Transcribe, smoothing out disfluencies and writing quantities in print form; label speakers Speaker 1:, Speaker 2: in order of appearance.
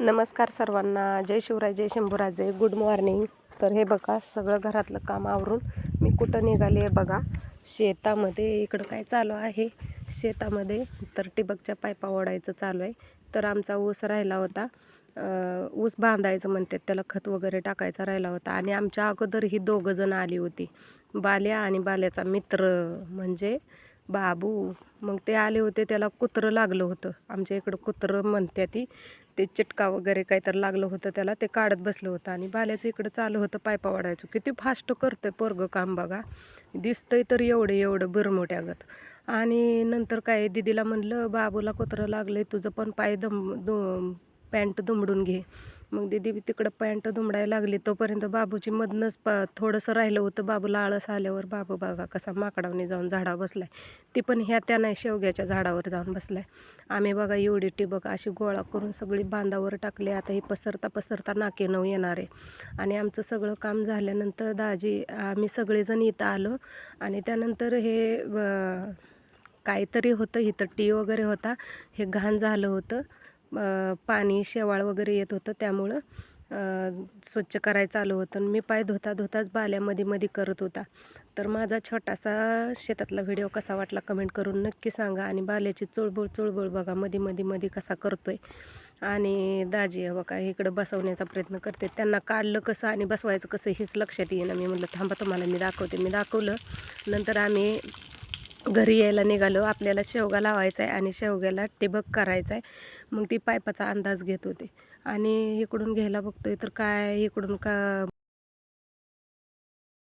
Speaker 1: नमस्कार सर्वांना, जय शिवराय, जय Shambhuraje, good morning. तर हे बघा, सगळं घरातलं काम आवरून मी कुठं निघाली आहे बघा, शेतामध्ये. इकडं काय चालू आहे शेतामध्ये, तर ठिबकच्या पायपा ओढायचं चालू आहे. तर आमचा ऊस राहिला होता, ऊस बांधायचं म्हणतात त्याला, खत वगैरे टाकायचा राहिला होता. आणि आमच्या अगोदर ही दोघं जण आली होती, बाल्या आणि बाल्याचा मित्र म्हणजे बाबू. मग ते आले होते, त्याला कुत्रं लागलं होतं. आमच्या इकडं कुत्रं म्हणतात ते चिटका वगैरे काहीतरी लागलं होतं त्याला, ते काढत बसलं होतं. आणि बाल्याचं इकडं चालू होतं पायपा वाढायचं. किती फास्ट करतंय पोरगं काम बघा, दिसतंय तर एवढं एवढं बिरमोट्यागत. आणि नंतर काय दीदीला म्हणलं, बाबूला कुत्रं लागलंय, तुझं पण पाय पॅन्ट दुमडून घे. मग दीदी तिकडं पॅन्ट दुमडायला लागली, तोपर्यंत बाबूची मधनंच थोडंसं राहिलं होतं. बाबूला आळस आल्यावर बाबू बघा कसा माकडावने जाऊन झाडावर बसलाय. ती पण त्या नाही, शेवग्याच्या झाडावर जाऊन बसलाय. आम्ही बघा एवढी ठिबक अशी गोळा करून सगळी बांधावर टाकली. आता ही पसरता पसरता नाकेनऊ येणार आहे. आणि आमचं सगळं काम झाल्यानंतर दाजी आम्ही सगळेजण इथं आलो. आणि त्यानंतर हे काहीतरी होतं इथं, टी वगैरे होता, हे घाण झालं होतं. पाणी शेवाळ वगैरे येत होतं, त्यामुळं स्वच्छ करायचं आलं होतं. मी पाय धुताच बाल्यामध्ये मध्ये करत होता. तर माझा छोटासा शेतातला व्हिडिओ कसा वाटला कमेंट करून नक्की सांगा. आणि बाल्याची चुळबुळ बघा, मध्ये कसा करतोय. आणि दाजी बघा इकडं बसवण्याचा प्रयत्न करते. त्यांना काढलं कसं आणि बसवायचं कसं हेच लक्षात येईना. मी म्हटलं थांबा, तुम्हाला मी दाखवते. मी दाखवलं. नंतर आम्ही घरी यायला निघालो. आपल्याला शेवगा लावायचा आहे आणि शेवग्याला ठिबक करायचं आहे. मग ती पायपाचा अंदाज घेत होते. आणि इकडून घ्यायला बघतोय तर काय इकडून का